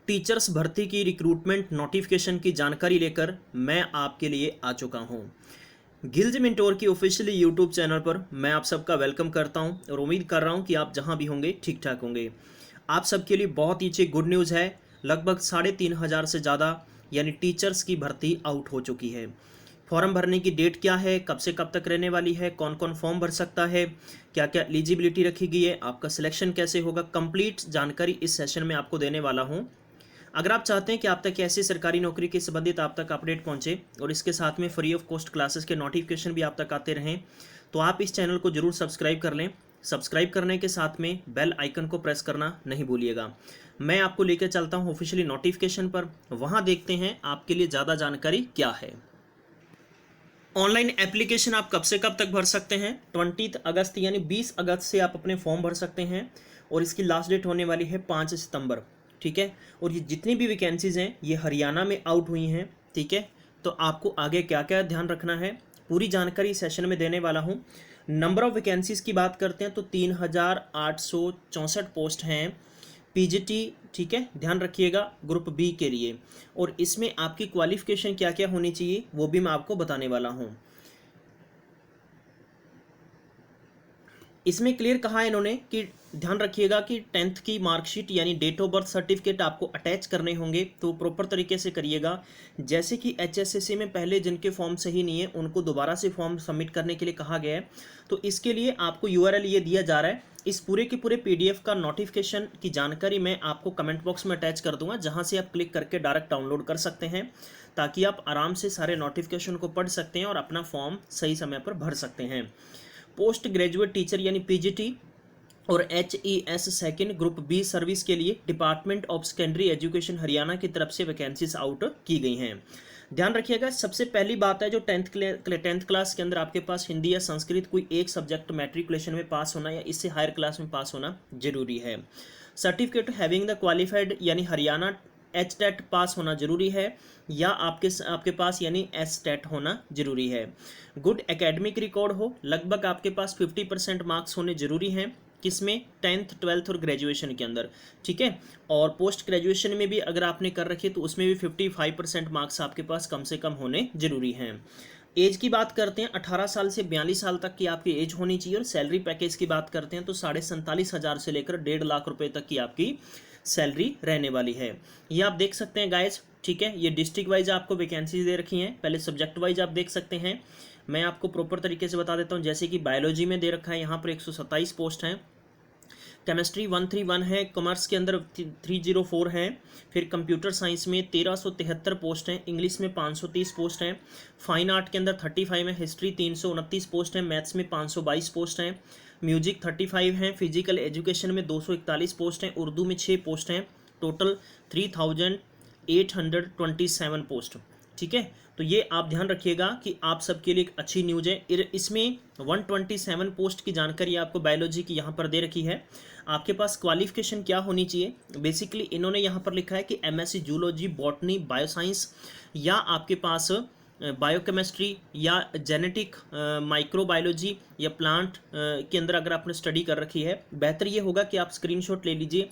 Teachers भर्ती की recruitment notification की जानकारी लेकर मैं आपके लिए आ चुका हूं। गिल्ज मेंटोर की ऑफिशियली यूट्यूब चैनल पर मैं आप सबका वेलकम करता हूं और उम्मीद कर रहा हूं कि आप जहां भी होंगे ठीक ठाक होंगे। आप सबके लिए बहुत ही अच्छी गुड न्यूज़ है। लगभग 3,500 से ज़्यादा यानी टीचर्स की भर्ती आउट हो चुकी है। फॉर्म भरने की डेट क्या है, कब से कब तक रहने वाली है, कौन कौन फॉर्म भर सकता है, क्या क्या एलिजिबिलिटी रखी गई है, आपका सिलेक्शन कैसे होगा, कंप्लीट जानकारी इस सेशन में आपको देने वाला हूं। अगर आप चाहते हैं कि आप तक ऐसी सरकारी नौकरी के संबंधित आप तक अपडेट पहुंचे और इसके साथ में फ्री ऑफ कॉस्ट क्लासेस के नोटिफिकेशन भी आप तक आते रहें, तो आप इस चैनल को जरूर सब्सक्राइब कर लें। सब्सक्राइब करने के साथ में बेल आइकन को प्रेस करना नहीं भूलिएगा। मैं आपको लेकर चलता हूं ऑफिशियली नोटिफिकेशन पर, वहां देखते हैं आपके लिए ज़्यादा जानकारी क्या है। ऑनलाइन एप्लीकेशन आप कब से कब तक भर सकते हैं? 20 अगस्त यानी 20 अगस्त से आप अपने फॉर्म भर सकते हैं और इसकी लास्ट डेट होने वाली है 5 सितंबर। ठीक है, और ये जितनी भी वैकेंसीज हैं ये हरियाणा में आउट हुई हैं। ठीक है, तो आपको आगे क्या क्या ध्यान रखना है पूरी जानकारी सेशन में देने वाला हूँ। नंबर ऑफ वैकेंसीज की बात करते हैं तो 3,864 पोस्ट हैं पीजीटी। ठीक है, ध्यान रखिएगा ग्रुप बी के लिए। और इसमें आपकी क्वालिफिकेशन क्या क्या होनी चाहिए वो भी मैं आपको बताने वाला हूं। इसमें क्लियर कहा है इन्होंने कि ध्यान रखिएगा कि 10th की मार्कशीट यानी डेट ऑफ बर्थ सर्टिफिकेट आपको अटैच करने होंगे, तो प्रॉपर तरीके से करिएगा। जैसे कि एचएसएससी में पहले जिनके फॉर्म सही नहीं है उनको दोबारा से फॉर्म सबमिट करने के लिए कहा गया है, तो इसके लिए आपको यूआरएल ये दिया जा रहा है। इस पूरे के पूरे पीडीएफ का नोटिफिकेशन की जानकारी मैं आपको कमेंट बॉक्स में अटैच कर दूंगा, जहां से आप क्लिक करके डायरेक्ट डाउनलोड कर सकते हैं, ताकि आप आराम से सारे नोटिफिकेशन को पढ़ सकते हैं और अपना फॉर्म सही समय पर भर सकते हैं। पोस्ट ग्रेजुएट टीचर यानी पीजीटी और HES second group B service के लिए department of secondary education Haryana की तरफ से वैकेंसीज आउट की गई हैं। ध्यान रखिएगा, सबसे पहली बात है जो टेंथ क्लास के अंदर आपके पास हिंदी या संस्कृत कोई एक सब्जेक्ट मैट्रिकुलेशन में पास होना या इससे हायर क्लास में पास होना जरूरी है। सर्टिफिकेट हैविंग द क्वालिफाइड यानी हरियाणा HTET पास होना जरूरी है, या आपके पास यानी STET होना जरूरी है। गुड एकेडमिक रिकॉर्ड हो, लगभग आपके पास 50% मार्क्स होने जरूरी हैं, किसमें? 10th 12th और ग्रेजुएशन के अंदर। ठीक है, और पोस्ट ग्रेजुएशन में भी अगर आपने कर रखी है तो उसमें भी 55% मार्क्स आपके पास कम से कम होने जरूरी हैं। एज की बात करते हैं 18 साल से 42 साल तक की आपकी एज होनी चाहिए। और सैलरी पैकेज की बात करते हैं तो 47,500 से लेकर 1.5 लाख रुपए तक की आपकी सैलरी रहने वाली है। ये आप देख सकते हैं गाइज। ठीक है, ये डिस्ट्रिक्ट वाइज आपको वैकेंसीज दे रखी हैं, पहले सब्जेक्ट वाइज आप देख सकते हैं। मैं आपको प्रॉपर तरीके से बता देता हूँ। जैसे कि बायोलॉजी में दे रखा है यहाँ पर 127 पोस्ट हैं, केमिस्ट्री 131 है, कॉमर्स के अंदर 304 है, फिर कंप्यूटर साइंस में 1373 पोस्ट हैं, इंग्लिश में 530 पोस्ट हैं, फाइन आर्ट के अंदर 35 है, हिस्ट्री 329 पोस्ट हैं, मैथ्स में 522 पोस्ट हैं, म्यूजिक 35 हैं, फिजिकल एजुकेशन में 241 पोस्ट हैं, उर्दू में 6 पोस्ट हैं, टोटल 3,827 पोस्ट। ठीक है, तो ये आप ध्यान रखिएगा कि आप सबके लिए एक अच्छी न्यूज़ है। इसमें 127 पोस्ट की जानकारी आपको बायोलॉजी की यहाँ पर दे रखी है। आपके पास क्वालिफिकेशन क्या होनी चाहिए? बेसिकली इन्होंने यहाँ पर लिखा है कि MSc जूलॉजी, बॉटनी, बायोसाइंस, या आपके पास बायोकेमिस्ट्री या जेनेटिक माइक्रोबायोलॉजी या प्लांट के अंदर अगर आपने स्टडी कर रखी है। बेहतर ये होगा कि आप स्क्रीनशॉट ले लीजिए।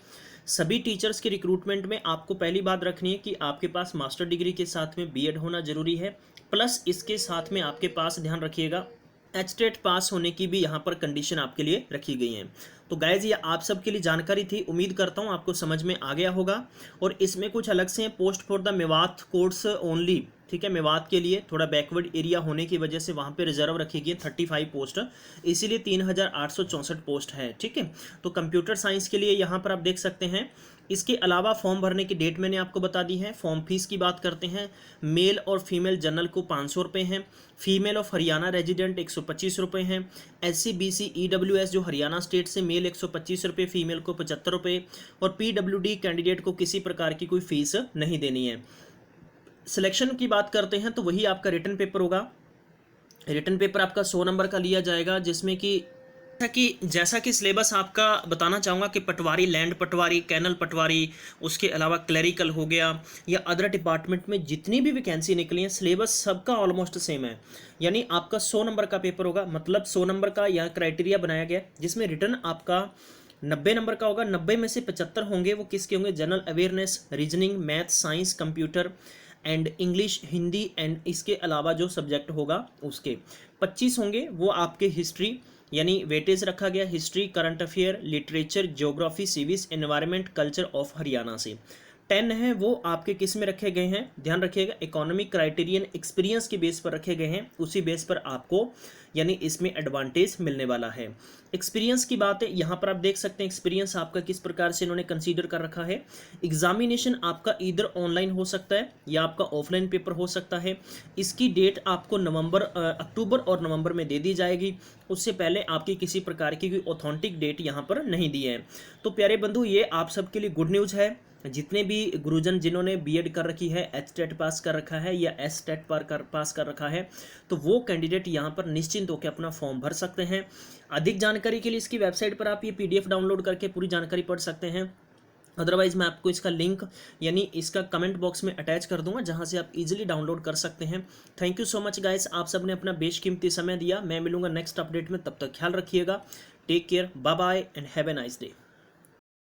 सभी टीचर्स के रिक्रूटमेंट में आपको पहली बात रखनी है कि आपके पास मास्टर डिग्री के साथ में बीएड होना जरूरी है, प्लस इसके साथ में आपके पास ध्यान रखिएगा HTET पास होने की भी यहाँ पर कंडीशन आपके लिए रखी गई है। तो गाइज ये आप सबके लिए जानकारी थी, उम्मीद करता हूँ आपको समझ में आ गया होगा। और इसमें कुछ अलग से post for the Mewat course only. ठीक है, मेवात के लिए थोड़ा बैकवर्ड एरिया होने की वजह से वहाँ पे रिजर्व रखी गई 35 पोस्ट, इसीलिए 3,864 पोस्ट है। ठीक है, तो कंप्यूटर साइंस के लिए यहाँ पर आप देख सकते हैं। इसके अलावा फॉर्म भरने की डेट मैंने आपको बता दी है। फॉर्म फीस की बात करते हैं, मेल और फीमेल जनरल को 500 रुपये हैं, फीमेल ऑफ हरियाणा रेजिडेंट 125 रुपये हैं, SC BC EWS जो हरियाणा स्टेट से मेल 125 रुपये, फीमेल को 75 रुपये, और PWD कैंडिडेट को किसी प्रकार की कोई फीस नहीं देनी है। सिलेक्शन की बात करते हैं तो वही आपका रिटन पेपर होगा। रिटन पेपर आपका 100 नंबर का लिया जाएगा, जिसमें कि जैसा कि सिलेबस आपका बताना चाहूँगा कि पटवारी, लैंड पटवारी, कैनल पटवारी, उसके अलावा क्लरिकल हो गया या अदर डिपार्टमेंट में जितनी भी वैकेंसी निकली हैं, सिलेबस सबका ऑलमोस्ट सेम है। यानी आपका 100 नंबर का पेपर होगा, मतलब 100 नंबर का यहाँ क्राइटेरिया बनाया गया, जिसमें रिटर्न आपका 90 नंबर का होगा, 90 में से 75 होंगे वो किसके होंगे, general awareness, reasoning, math, science, computer and English, Hindi and इसके अलावा जो सब्जेक्ट होगा उसके। 25 होंगे वो आपके हिस्ट्री, यानी वेटेज रखा गया history, current affair, literature, geography, civics, environment, culture of Haryana से। 10 है वो आपके किस में रखे गए हैं, ध्यान रखिएगा, इकोनॉमिक क्राइटेरियन एक्सपीरियंस के बेस पर रखे गए हैं, उसी बेस पर आपको यानी इसमें एडवांटेज मिलने वाला है। एक्सपीरियंस की बात है, यहाँ पर आप देख सकते हैं एक्सपीरियंस आपका किस प्रकार से इन्होंने कंसीडर कर रखा है। एग्जामिनेशन आपका इधर ऑनलाइन हो सकता है या आपका ऑफलाइन पेपर हो सकता है। इसकी डेट आपको अक्टूबर और नवंबर में दे दी जाएगी, उससे पहले आपकी किसी प्रकार की कोई ऑथेंटिक डेट यहाँ पर नहीं दी है। तो प्यारे बंधु, ये आप सबके लिए गुड न्यूज़ है। जितने भी गुरुजन जिन्होंने बीएड कर रखी है, एचटेट पास कर रखा है या एसटेट पास कर रखा है, तो वो कैंडिडेट यहाँ पर निश्चिंत होकर अपना फॉर्म भर सकते हैं। अधिक जानकारी के लिए इसकी वेबसाइट पर आप ये पीडीएफ डाउनलोड करके पूरी जानकारी पढ़ सकते हैं। अदरवाइज मैं आपको इसका लिंक यानी इसका कमेंट बॉक्स में अटैच कर दूंगा, जहां से आप इजीली डाउनलोड कर सकते हैं। Thank you so much guys, आप सबने अपना बेशकीमती समय दिया। मैं मिलूंगा नेक्स्ट अपडेट में, तब तक ख्याल रखिएगा। Take care, bye bye and have a nice day.